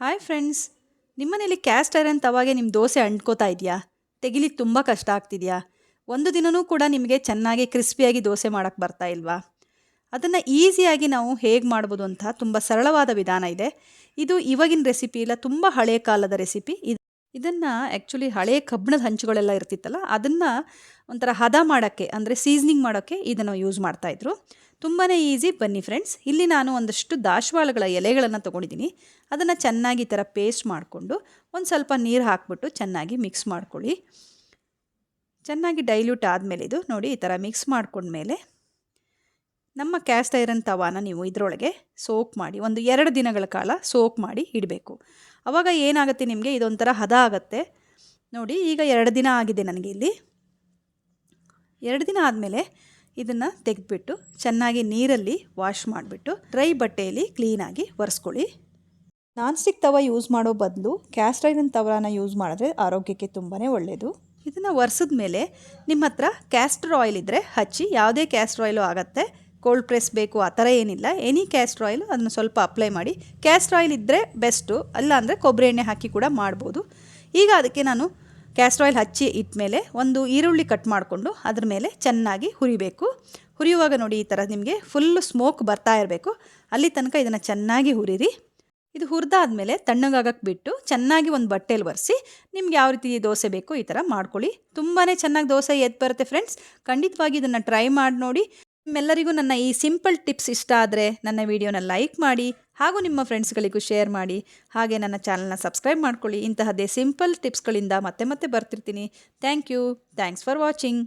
Hi friends, ನಿಮ್ಮನೇಲಿ caste iron ತವಾಗೆ ನಿಮ್ಮ ದೋಸೆ ಅಂಟ್ಕೋತಾ ಇದೆಯಾ? ತೆಗಿಲಿಕ್ಕೆ ತುಂಬ ಕಷ್ಟ ಆಗ್ತಿದೆಯಾ? ಒಂದು ದಿನವೂ ಕೂಡ ನಿಮಗೆ ಚೆನ್ನಾಗಿ ಕ್ರಿಸ್ಪಿಯಾಗಿ ದೋಸೆ ಮಾಡೋಕ್ಕೆ ಬರ್ತಾ ಇಲ್ವಾ? ಅದನ್ನು ಈಸಿಯಾಗಿ ನಾವು ಹೇಗೆ ಮಾಡ್ಬೋದು ಅಂತ ತುಂಬ ಸರಳವಾದ ವಿಧಾನ ಇದೆ. ಇದು ಇವಾಗಿನ ರೆಸಿಪಿ ಇಲ್ಲ, ತುಂಬ ಹಳೆಯ ಕಾಲದ ರೆಸಿಪಿ. ಇದನ್ನು ಆ್ಯಕ್ಚುಲಿ ಹಳೆಯ ಕಬ್ಬಿಣದ ಹಂಚುಗಳೆಲ್ಲ ಇರ್ತಿತ್ತಲ್ಲ, ಅದನ್ನು ಒಂಥರ ಹದ ಮಾಡೋಕ್ಕೆ ಅಂದರೆ ಸೀಸ್ನಿಂಗ್ ಮಾಡೋಕ್ಕೆ ಇದನ್ನು ಯೂಸ್ ಮಾಡ್ತಾಯಿದ್ರು. ತುಂಬಾ ಈಸಿ. ಬನ್ನಿ ಫ್ರೆಂಡ್ಸ್, ಇಲ್ಲಿ ನಾನು ಒಂದಷ್ಟು ದಾಸವಾಳಗಳ ಎಲೆಗಳನ್ನು ತೊಗೊಂಡಿದ್ದೀನಿ. ಅದನ್ನು ಚೆನ್ನಾಗಿ ಈ ಥರ ಪೇಸ್ಟ್ ಮಾಡಿಕೊಂಡು ಒಂದು ಸ್ವಲ್ಪ ನೀರು ಹಾಕ್ಬಿಟ್ಟು ಚೆನ್ನಾಗಿ ಮಿಕ್ಸ್ ಮಾಡ್ಕೊಳ್ಳಿ. ಚೆನ್ನಾಗಿ ಡೈಲ್ಯೂಟ್ ಆದಮೇಲೆ ಇದು ನೋಡಿ ಈ ಥರ ಮಿಕ್ಸ್ ಮಾಡ್ಕೊಂಡ್ಮೇಲೆ ನಮ್ಮ ಕ್ಯಾಸ್ಟ್ ಐರನ್ ತವಾನ ನೀವು ಇದರೊಳಗೆ ಸೋಕ್ ಮಾಡಿ ಒಂದು 2 ದಿನಗಳ ಕಾಲ ಸೋಕ್ ಮಾಡಿ ಇಡಬೇಕು. ಆವಾಗ ಏನಾಗುತ್ತೆ, ನಿಮಗೆ ಇದೊಂಥರ ಹದ ಆಗುತ್ತೆ. ನೋಡಿ ಈಗ 2 ದಿನ ಆಗಿದೆ ನನಗೆ. ಇಲ್ಲಿ 2 ದಿನ ಆದಮೇಲೆ ಇದನ್ನು ತೆಗೆದುಬಿಟ್ಟು ಚೆನ್ನಾಗಿ ನೀರಲ್ಲಿ ವಾಶ್ ಮಾಡಿಬಿಟ್ಟು ಡ್ರೈ ಬಟ್ಟೆಯಲ್ಲಿ ಕ್ಲೀನಾಗಿ ಒರೆಸ್ಕೊಳ್ಳಿ. ನಾನ್ ಸ್ಟಿಕ್ ತವ ಯೂಸ್ ಮಾಡೋ ಬದಲು ಕ್ಯಾಸ್ಟ್ ಐರನ್ ತವಾನ ಯೂಸ್ ಮಾಡಿದ್ರೆ ಆರೋಗ್ಯಕ್ಕೆ ತುಂಬಾ ಒಳ್ಳೆಯದು. ಇದನ್ನು ಒರೆಸಿದ ಮೇಲೆ ನಿಮ್ಮ ಹತ್ರ ಕ್ಯಾಸ್ಟರ್ ಆಯಿಲ್ ಇದ್ದರೆ ಹಚ್ಚಿ, ಯಾವುದೇ ಕ್ಯಾಸ್ಟರ್ ಆಯಿಲು ಆಗುತ್ತೆ. ಕೋಲ್ಡ್ ಪ್ರೆಸ್ ಬೇಕು ಆ ಥರ ಏನಿಲ್ಲ, ಎನಿ ಕ್ಯಾಸ್ಟರ್ ಆಯಿಲ್ ಅದನ್ನು ಸ್ವಲ್ಪ ಅಪ್ಲೈ ಮಾಡಿ. ಕ್ಯಾಸ್ಟರ್ ಆಯಿಲ್ ಇದ್ದರೆ ಬೆಸ್ಟು, ಅಲ್ಲ ಅಂದರೆ ಕೊಬ್ಬರಿ ಎಣ್ಣೆ ಹಾಕಿ ಕೂಡ ಮಾಡ್ಬೋದು. ಈಗ ಅದಕ್ಕೆ ನಾನು ಕ್ಯಾಸ್ಟರ್ ಆಯಿಲ್ ಹಚ್ಚಿ ಇಟ್ಮೇಲೆ ಒಂದು ಈರುಳ್ಳಿ ಕಟ್ ಮಾಡಿಕೊಂಡು ಅದ್ರ ಮೇಲೆ ಚೆನ್ನಾಗಿ ಹುರಿಬೇಕು. ಹುರಿಯುವಾಗ ನೋಡಿ ಈ ಥರ ನಿಮಗೆ ಫುಲ್ಲು ಸ್ಮೋಕ್ ಬರ್ತಾ ಇರಬೇಕು, ಅಲ್ಲಿ ತನಕ ಇದನ್ನು ಚೆನ್ನಾಗಿ ಹುರಿರಿ. ಇದು ಹುರಿದಾದ್ಮೇಲೆ ತಣ್ಣಗಾಗಕ್ಕೆ ಬಿಟ್ಟು ಚೆನ್ನಾಗಿ ಒಂದು ಬಟ್ಟೆಯಲ್ಲಿ ಒರೆಸಿ ನಿಮ್ಗೆ ಯಾವ ರೀತಿ ದೋಸೆ ಬೇಕೋ ಈ ಥರ ಮಾಡ್ಕೊಳ್ಳಿ. ತುಂಬಾ ಚೆನ್ನಾಗಿ ದೋಸೆ ಎದ್ದು ಬರುತ್ತೆ ಫ್ರೆಂಡ್ಸ್. ಖಂಡಿತವಾಗಿ ಇದನ್ನು ಟ್ರೈ ಮಾಡಿ ನೋಡಿ. ನಿಮ್ಮೆಲ್ಲರಿಗೂ ನನ್ನ ಈ ಸಿಂಪಲ್ ಟಿಪ್ಸ್ ಇಷ್ಟ ಆದರೆ ನನ್ನ ವಿಡಿಯೋನ ಲೈಕ್ ಮಾಡಿ, ಹಾಗೂ ನಿಮ್ಮ ಫ್ರೆಂಡ್ಸ್ಗಳಿಗೂ ಶೇರ್ ಮಾಡಿ. ಹಾಗೆ ನನ್ನ ಚಾನಲ್ನ ಸಬ್ಸ್ಕ್ರೈಬ್ ಮಾಡ್ಕೊಳ್ಳಿ. ಇಂತಹದ್ದೇ ಸಿಂಪಲ್ ಟಿಪ್ಸ್ಗಳಿಂದ ಮತ್ತೆ ಬರ್ತಿರ್ತೀನಿ. Thank you. Thanks for watching.